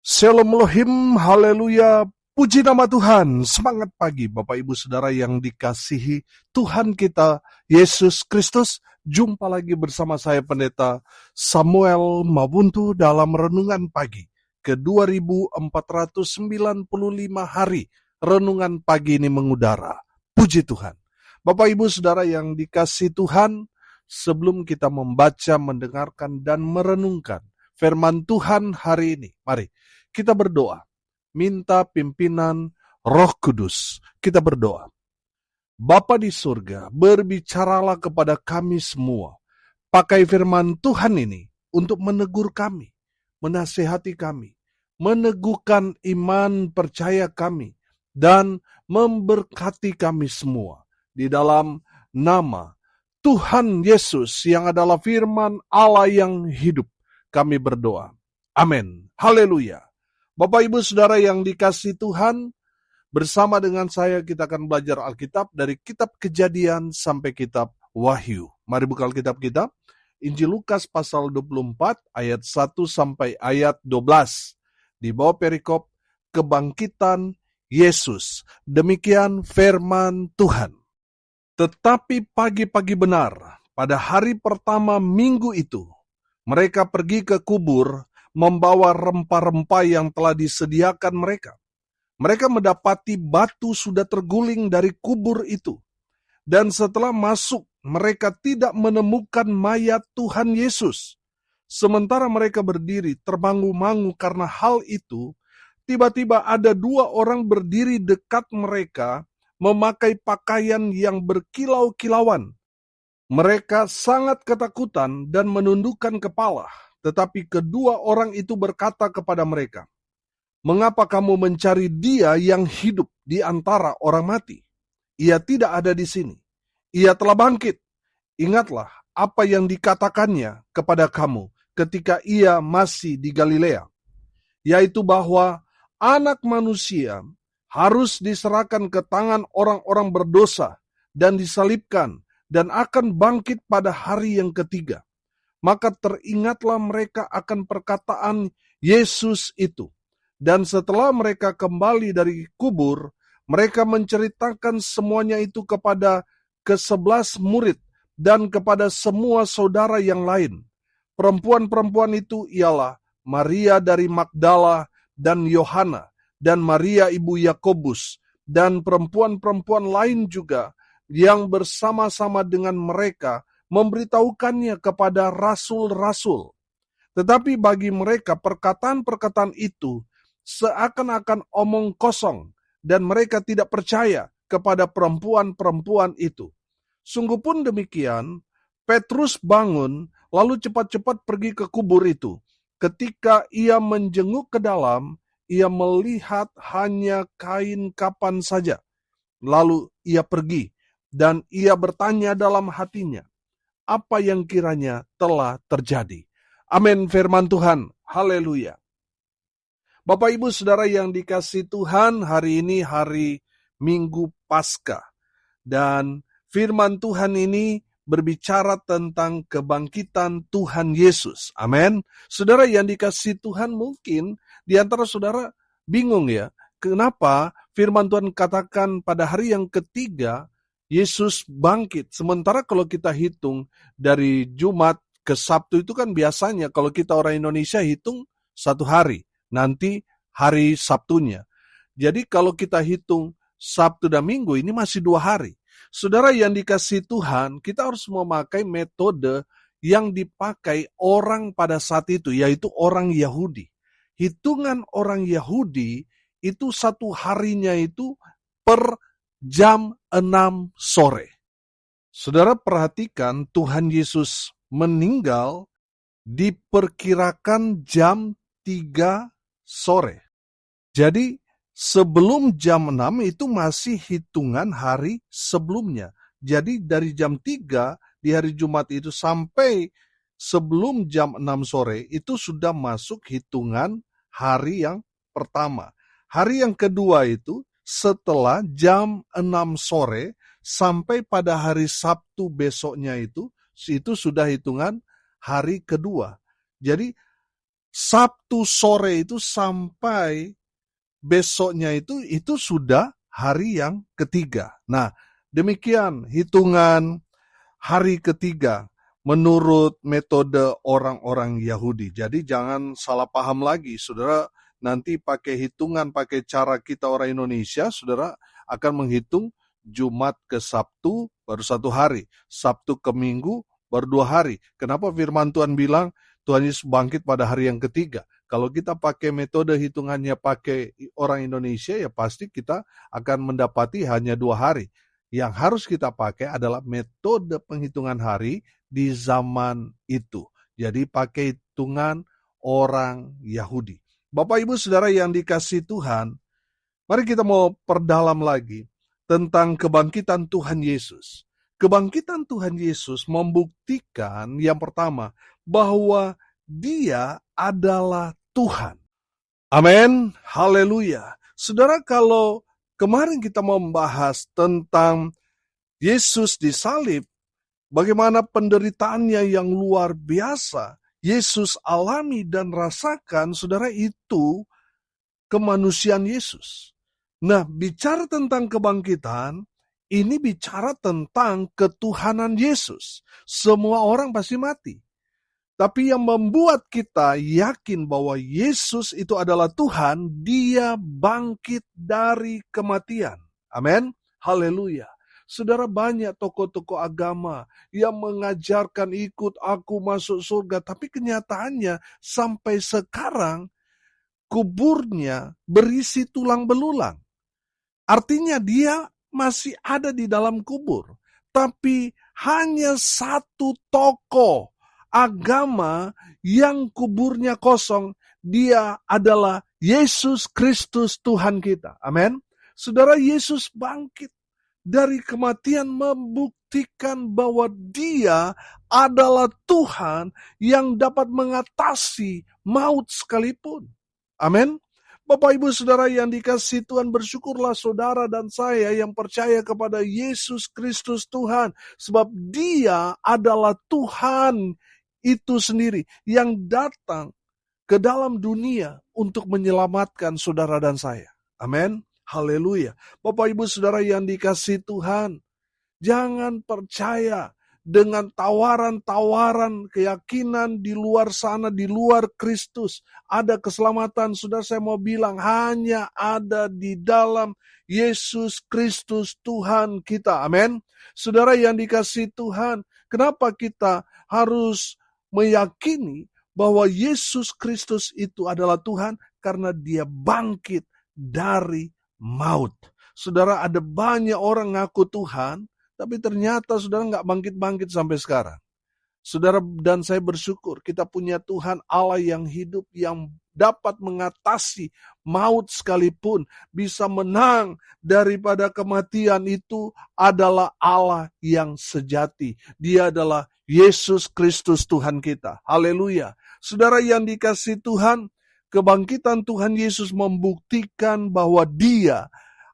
Shalom Elohim, haleluya, puji nama Tuhan. Semangat pagi Bapak Ibu Saudara yang dikasihi Tuhan kita Yesus Kristus. Jumpa lagi bersama saya Pendeta Samuel Mabuntu dalam Renungan Pagi ke 2495 hari. Renungan pagi ini mengudara. Puji Tuhan. Bapak Ibu Saudara yang dikasihi Tuhan, sebelum kita membaca, mendengarkan, dan merenungkan firman Tuhan hari ini, mari kita berdoa, minta pimpinan Roh Kudus. Kita berdoa. Bapa di surga, berbicaralah kepada kami semua. Pakai firman Tuhan ini untuk menegur kami, menasihati kami, meneguhkan iman percaya kami, dan memberkati kami semua. Di dalam nama Tuhan Yesus yang adalah firman Allah yang hidup, kami berdoa. Amin. Haleluya. Bapak Ibu Saudara yang dikasihi Tuhan, bersama dengan saya kita akan belajar Alkitab dari kitab Kejadian sampai kitab Wahyu. Mari buka Alkitab kita, Injil Lukas pasal 24 ayat 1 sampai ayat 12. Di bawah perikop kebangkitan Yesus. Demikian firman Tuhan. Tetapi pagi-pagi benar, pada hari pertama minggu itu, mereka pergi ke kubur membawa rempah-rempah yang telah disediakan mereka. Mereka mendapati batu sudah terguling dari kubur itu. Dan setelah masuk, mereka tidak menemukan mayat Tuhan Yesus. Sementara mereka berdiri termangu-mangu karena hal itu, tiba-tiba ada dua orang berdiri dekat mereka, memakai pakaian yang berkilau-kilauan. Mereka sangat ketakutan dan menundukkan kepala. Tetapi kedua orang itu berkata kepada mereka, "Mengapa kamu mencari Dia yang hidup di antara orang mati? Ia tidak ada di sini. Ia telah bangkit. Ingatlah apa yang dikatakannya kepada kamu ketika Ia masih di Galilea, yaitu bahwa Anak Manusia harus diserahkan ke tangan orang-orang berdosa dan disalibkan dan akan bangkit pada hari yang ketiga." Maka teringatlah mereka akan perkataan Yesus itu. Dan setelah mereka kembali dari kubur, mereka menceritakan semuanya itu kepada ke-11 murid dan kepada semua saudara yang lain. Perempuan-perempuan itu ialah Maria dari Magdala dan Yohana, dan Maria ibu Yakobus, dan perempuan-perempuan lain juga yang bersama-sama dengan mereka memberitahukannya kepada rasul-rasul. Tetapi bagi mereka perkataan-perkataan itu seakan-akan omong kosong, dan mereka tidak percaya kepada perempuan-perempuan itu. Sungguh pun demikian, Petrus bangun lalu cepat-cepat pergi ke kubur itu. Ketika ia menjenguk ke dalam, ia melihat hanya kain kapan saja. Lalu ia pergi dan ia bertanya dalam hatinya, apa yang kiranya telah terjadi. Amin, firman Tuhan. Haleluya. Bapak Ibu Saudara yang dikasihi Tuhan, hari ini hari Minggu Paskah. Dan firman Tuhan ini berbicara tentang kebangkitan Tuhan Yesus. Amin. Saudara yang dikasihi Tuhan, mungkin di antara saudara bingung ya, kenapa firman Tuhan katakan pada hari yang ketiga Yesus bangkit. Sementara kalau kita hitung dari Jumat ke Sabtu itu kan biasanya kalau kita orang Indonesia hitung satu hari. Nanti hari Sabtunya. Jadi kalau kita hitung Sabtu dan Minggu ini masih 2 hari. Saudara yang dikasihi Tuhan, kita harus memakai metode yang dipakai orang pada saat itu, yaitu orang Yahudi. Hitungan orang Yahudi itu satu harinya itu per jam 6 sore. Saudara perhatikan, Tuhan Yesus meninggal diperkirakan jam 3 sore. Jadi sebelum jam 6 itu masih hitungan hari sebelumnya. Jadi dari jam 3 di hari Jumat itu sampai sebelum jam 6 sore itu sudah masuk hitungan hari yang pertama. Hari yang kedua itu setelah jam 6 sore sampai pada hari Sabtu besoknya itu sudah hitungan hari kedua. Jadi Sabtu sore itu sampai besoknya itu sudah hari yang ketiga. Nah, demikian hitungan hari ketiga menurut metode orang-orang Yahudi. Jadi jangan salah paham lagi, saudara. Nanti pakai hitungan, pakai cara kita orang Indonesia, saudara akan menghitung Jumat ke Sabtu baru 1 hari, Sabtu ke Minggu baru 2 hari. Kenapa firman Tuhan bilang Tuhan Yesus bangkit pada hari yang ketiga? Kalau kita pakai metode hitungannya pakai orang Indonesia, ya pasti kita akan mendapati hanya 2 hari. Yang harus kita pakai adalah metode penghitungan hari di zaman itu. Jadi pakai hitungan orang Yahudi. Bapak Ibu Saudara yang dikasihi Tuhan, mari kita mau perdalam lagi tentang kebangkitan Tuhan Yesus. Kebangkitan Tuhan Yesus membuktikan yang pertama bahwa Dia adalah Tuhan. Amin, haleluya. Saudara, kalau kemarin kita membahas tentang Yesus disalib, bagaimana penderitaannya yang luar biasa, Yesus alami dan rasakan, saudara, itu kemanusiaan Yesus. Nah, bicara tentang kebangkitan, ini bicara tentang ketuhanan Yesus. Semua orang pasti mati. Tapi yang membuat kita yakin bahwa Yesus itu adalah Tuhan, Dia bangkit dari kematian. Amin. Haleluya. Saudara, banyak tokoh-tokoh agama yang mengajarkan ikut aku masuk surga. Tapi kenyataannya sampai sekarang kuburnya berisi tulang belulang. Artinya dia masih ada di dalam kubur. Tapi hanya satu tokoh agama yang kuburnya kosong. Dia adalah Yesus Kristus Tuhan kita. Amin. Saudara, Yesus bangkit dari kematian membuktikan bahwa Dia adalah Tuhan yang dapat mengatasi maut sekalipun. Amin. Bapak Ibu Saudara yang dikasihi Tuhan, bersyukurlah saudara dan saya yang percaya kepada Yesus Kristus Tuhan. Sebab Dia adalah Tuhan itu sendiri yang datang ke dalam dunia untuk menyelamatkan saudara dan saya. Amin. Haleluya. Bapak Ibu Saudara yang dikasihi Tuhan, jangan percaya dengan tawaran-tawaran keyakinan di luar sana, di luar Kristus. Ada keselamatan, saudara, saya mau bilang hanya ada di dalam Yesus Kristus Tuhan kita. Amin. Saudara yang dikasihi Tuhan, kenapa kita harus meyakini bahwa Yesus Kristus itu adalah Tuhan? Karena Dia bangkit dari maut. Saudara, ada banyak orang ngaku Tuhan, tapi ternyata saudara nggak bangkit-bangkit sampai sekarang. Saudara dan saya bersyukur kita punya Tuhan Allah yang hidup, yang dapat mengatasi maut sekalipun, bisa menang daripada kematian. Itu adalah Allah yang sejati. Dia adalah Yesus Kristus Tuhan kita. Haleluya. Saudara yang dikasihi Tuhan, kebangkitan Tuhan Yesus membuktikan bahwa Dia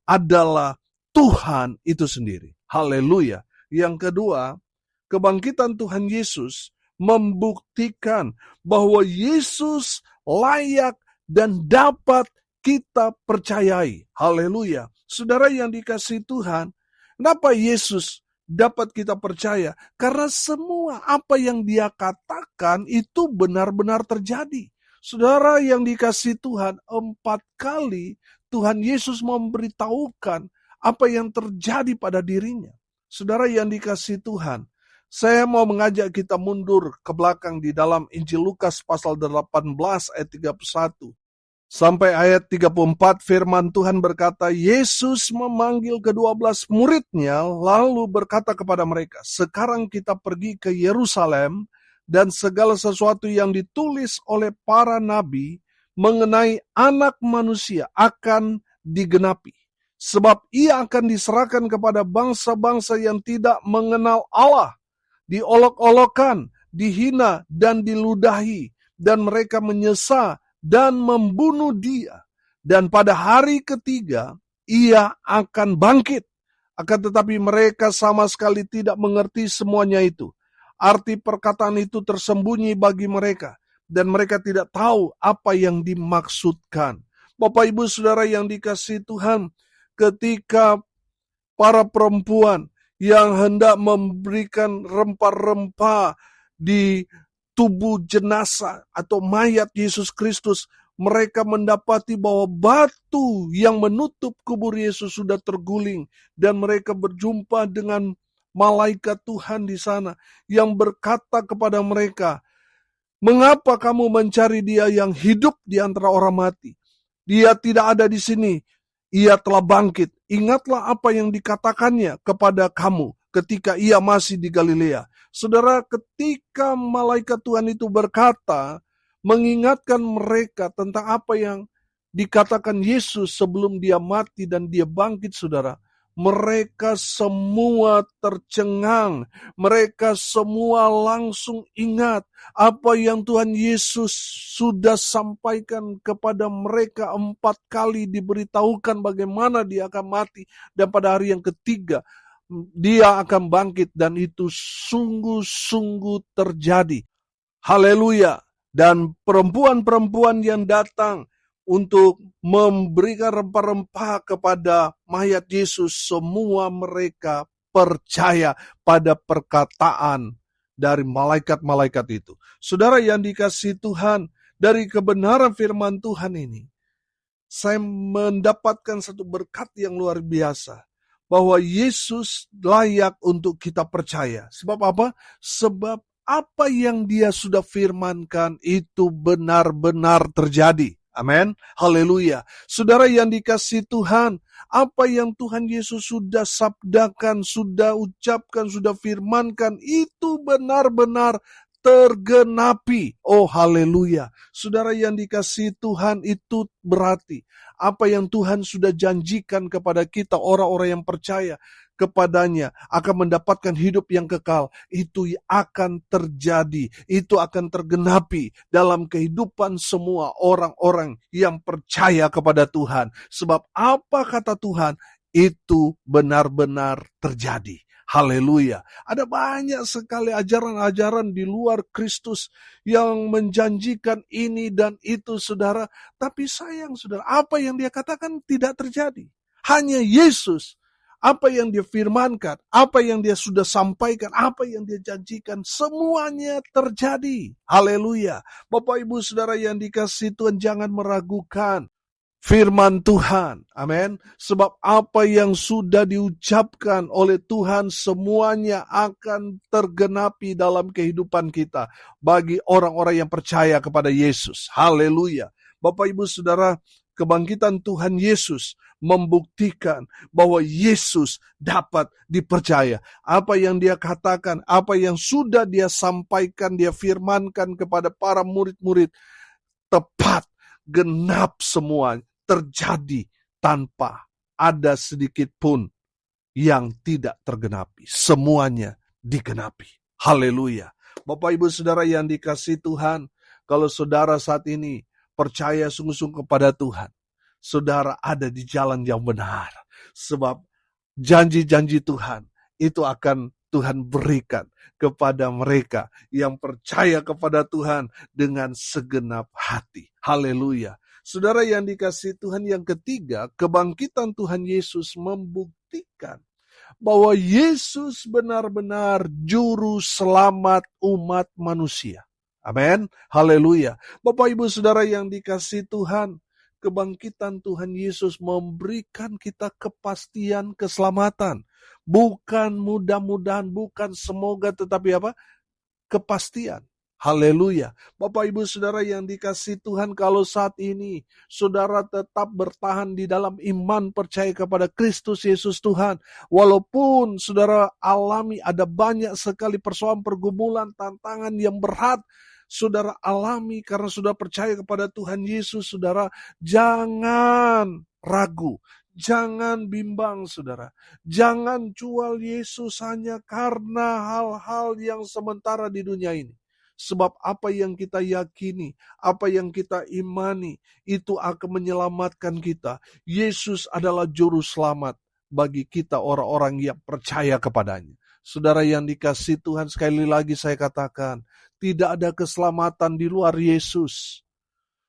adalah Tuhan itu sendiri. Haleluya. Yang kedua, kebangkitan Tuhan Yesus membuktikan bahwa Yesus layak dan dapat kita percayai. Haleluya. Saudara yang dikasihi Tuhan, kenapa Yesus dapat kita percaya? Karena semua apa yang Dia katakan itu benar-benar terjadi. Saudara yang dikasihi Tuhan, 4 kali Tuhan Yesus memberitahukan apa yang terjadi pada dirinya. Saudara yang dikasihi Tuhan, saya mau mengajak kita mundur ke belakang di dalam Injil Lukas pasal 18 ayat 31. Sampai ayat 34 firman Tuhan berkata, Yesus memanggil ke-12 muridnya lalu berkata kepada mereka, sekarang kita pergi ke Yerusalem dan segala sesuatu yang ditulis oleh para nabi mengenai anak manusia akan digenapi. Sebab ia akan diserahkan kepada bangsa-bangsa yang tidak mengenal Allah, diolok-olokkan, dihina dan diludahi, dan mereka menyesal dan membunuh Dia. Dan pada hari ketiga ia akan bangkit. Akan tetapi mereka sama sekali tidak mengerti semuanya itu. Arti perkataan itu tersembunyi bagi mereka. dan mereka tidak tahu apa yang dimaksudkan. Bapak Ibu Saudara yang dikasihi Tuhan, ketika para perempuan yang hendak memberikan rempah-rempah di tubuh jenazah atau mayat Yesus Kristus, mereka mendapati bahwa batu yang menutup kubur Yesus sudah terguling, dan mereka berjumpa dengan malaikat Tuhan di sana yang berkata kepada mereka, "Mengapa kamu mencari dia yang hidup di antara orang mati? Dia tidak ada di sini. Ia telah bangkit. Ingatlah apa yang dikatakannya kepada kamu ketika ia masih di Galilea." Saudara, ketika malaikat Tuhan itu berkata, mengingatkan mereka tentang apa yang dikatakan Yesus sebelum dia mati dan dia bangkit, saudara, mereka semua tercengang. Mereka semua langsung ingat apa yang Tuhan Yesus sudah sampaikan kepada mereka 4 kali, diberitahukan bagaimana dia akan mati, dan pada hari yang ketiga dia akan bangkit, dan itu sungguh-sungguh terjadi. Haleluya. Dan perempuan-perempuan yang datang untuk memberikan rempah-rempah kepada mayat Yesus, semua mereka percaya pada perkataan dari malaikat-malaikat itu. Saudara yang dikasihi Tuhan, dari kebenaran firman Tuhan ini, saya mendapatkan satu berkat yang luar biasa, bahwa Yesus layak untuk kita percaya. Sebab apa? Sebab apa yang dia sudah firmankan itu benar-benar terjadi. Amin. Haleluya. Saudara yang dikasihi Tuhan, apa yang Tuhan Yesus sudah sabdakan, sudah ucapkan, sudah firmankan, itu benar-benar tergenapi. Oh haleluya. Saudara yang dikasihi Tuhan, itu berarti apa yang Tuhan sudah janjikan kepada kita, orang-orang yang percaya kepadanya akan mendapatkan hidup yang kekal, itu akan terjadi, itu akan tergenapi dalam kehidupan semua orang-orang yang percaya kepada Tuhan. Sebab apa kata Tuhan, itu benar-benar terjadi. Haleluya. Ada banyak sekali ajaran-ajaran di luar Kristus yang menjanjikan ini dan itu, saudara. Tapi sayang, saudara, apa yang dia katakan tidak terjadi. Hanya Yesus, apa yang dia firmankan, apa yang dia sudah sampaikan, apa yang dia janjikan, semuanya terjadi. Haleluya. Bapak Ibu Saudara yang dikasihi Tuhan, jangan meragukan firman Tuhan. Amin. Sebab apa yang sudah diucapkan oleh Tuhan, semuanya akan tergenapi dalam kehidupan kita bagi orang-orang yang percaya kepada Yesus. Haleluya. Bapak Ibu Saudara, kebangkitan Tuhan Yesus membuktikan bahwa Yesus dapat dipercaya. Apa yang dia katakan, apa yang sudah dia sampaikan, dia firmankan kepada para murid-murid, tepat, genap semua, terjadi tanpa ada sedikit pun yang tidak tergenapi. Semuanya digenapi. Haleluya. Bapak Ibu Saudara yang dikasihi Tuhan, kalau saudara saat ini percaya sungguh-sungguh kepada Tuhan, saudara ada di jalan yang benar. Sebab janji-janji Tuhan itu akan Tuhan berikan kepada mereka yang percaya kepada Tuhan dengan segenap hati. Haleluya. Saudara yang dikasihi Tuhan, yang ketiga, kebangkitan Tuhan Yesus membuktikan bahwa Yesus benar-benar juru selamat umat manusia. Amin. Haleluya. Bapak Ibu Saudara yang dikasihi Tuhan, kebangkitan Tuhan Yesus memberikan kita kepastian keselamatan. Bukan mudah-mudahan, bukan semoga, tetapi apa? Kepastian. Haleluya. Bapak Ibu Saudara yang dikasihi Tuhan, kalau saat ini saudara tetap bertahan di dalam iman percaya kepada Kristus Yesus Tuhan, walaupun saudara alami ada banyak sekali persoalan, pergumulan, tantangan yang berat, saudara alami karena sudah percaya kepada Tuhan Yesus, saudara jangan ragu. Jangan bimbang, saudara. Jangan jual Yesus hanya karena hal-hal yang sementara di dunia ini. Sebab apa yang kita yakini, apa yang kita imani, itu akan menyelamatkan kita. Yesus adalah juru selamat bagi kita orang-orang yang percaya kepadanya. Saudara yang dikasihi Tuhan, sekali lagi saya katakan, Tidak ada keselamatan di luar Yesus.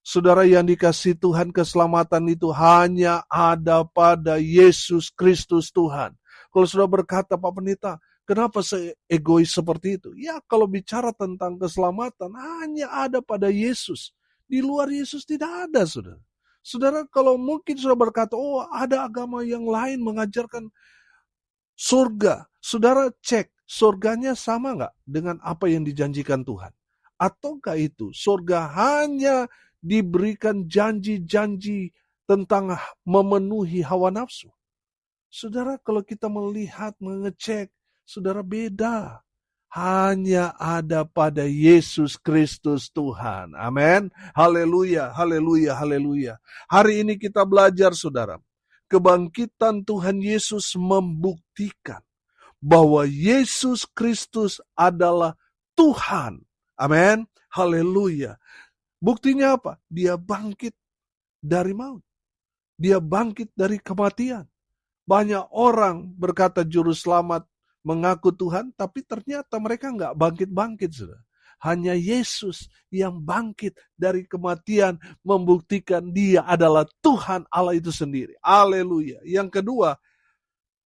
Saudara yang dikasihi Tuhan, keselamatan itu hanya ada pada Yesus Kristus Tuhan. Kalau sudah berkata, Pak Pendeta, kenapa saya egois seperti itu? Ya, kalau bicara tentang keselamatan, hanya ada pada Yesus. Di luar Yesus tidak ada, saudara. Saudara, kalau mungkin sudah berkata, oh ada agama yang lain mengajarkan surga. Saudara cek, surganya sama nggak dengan apa yang dijanjikan Tuhan? Ataukah itu surga hanya diberikan janji-janji tentang memenuhi hawa nafsu? Saudara, kalau kita melihat, mengecek, saudara beda. Hanya ada pada Yesus Kristus Tuhan. Amin. Haleluya, haleluya, haleluya. Hari ini kita belajar, saudara. Kebangkitan Tuhan Yesus membuktikan bahwa Yesus Kristus adalah Tuhan. Amin. Haleluya. Buktinya apa? Dia bangkit dari maut. Dia bangkit dari kematian. Banyak orang berkata juru selamat mengaku Tuhan, tapi ternyata mereka nggak bangkit-bangkit, saudara. Hanya Yesus yang bangkit dari kematian membuktikan dia adalah Tuhan Allah itu sendiri. Haleluya. Yang kedua,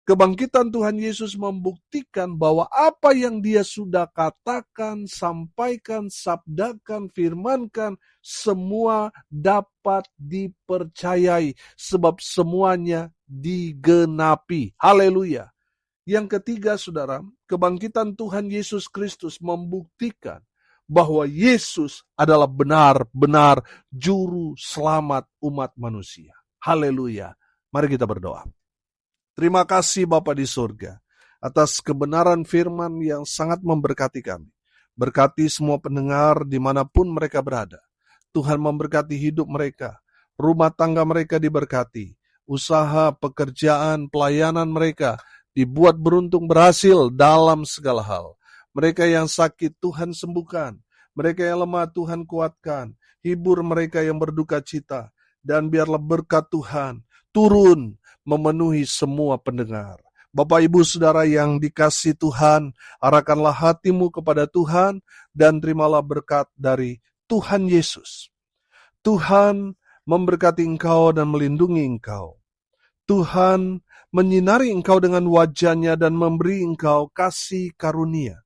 kebangkitan Tuhan Yesus membuktikan bahwa apa yang dia sudah katakan, sampaikan, sabdakan, firmankan, semua dapat dipercayai sebab semuanya digenapi. Haleluya. Yang ketiga, saudara, kebangkitan Tuhan Yesus Kristus membuktikan bahwa Yesus adalah benar-benar juru selamat umat manusia. Haleluya. Mari kita berdoa. Terima kasih Bapa di surga atas kebenaran firman yang sangat memberkati kami. Berkati semua pendengar dimanapun mereka berada. Tuhan memberkati hidup mereka, rumah tangga mereka diberkati, usaha, pekerjaan, pelayanan mereka dibuat beruntung berhasil dalam segala hal. Mereka yang sakit Tuhan sembuhkan, mereka yang lemah Tuhan kuatkan, hibur mereka yang berduka cita, dan biarlah berkat Tuhan turun memenuhi semua pendengar. Bapak Ibu Saudara yang dikasihi Tuhan, arahkanlah hatimu kepada Tuhan dan terimalah berkat dari Tuhan Yesus. Tuhan memberkati engkau dan melindungi engkau. Tuhan menyinari engkau dengan wajah-Nya dan memberi engkau kasih karunia.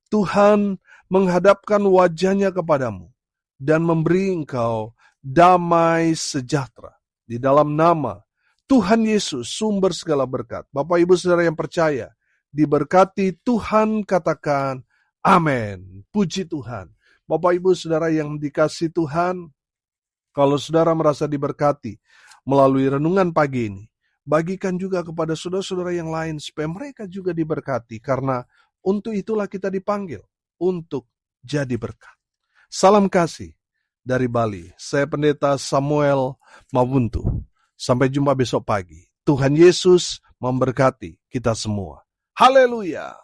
Tuhan menghadapkan wajah-Nya kepadamu dan memberi engkau damai sejahtera. Di dalam nama Tuhan Yesus, sumber segala berkat. Bapak Ibu Saudara yang percaya, diberkati Tuhan, katakan amin. Puji Tuhan. Bapak Ibu Saudara yang dikasihi Tuhan, kalau saudara merasa diberkati melalui renungan pagi ini, bagikan juga kepada saudara-saudara yang lain supaya mereka juga diberkati, karena untuk itulah kita dipanggil untuk jadi berkat. Salam kasih dari Bali. Saya Pendeta Samuel Mabuntu. Sampai jumpa besok pagi. Tuhan Yesus memberkati kita semua. Haleluya.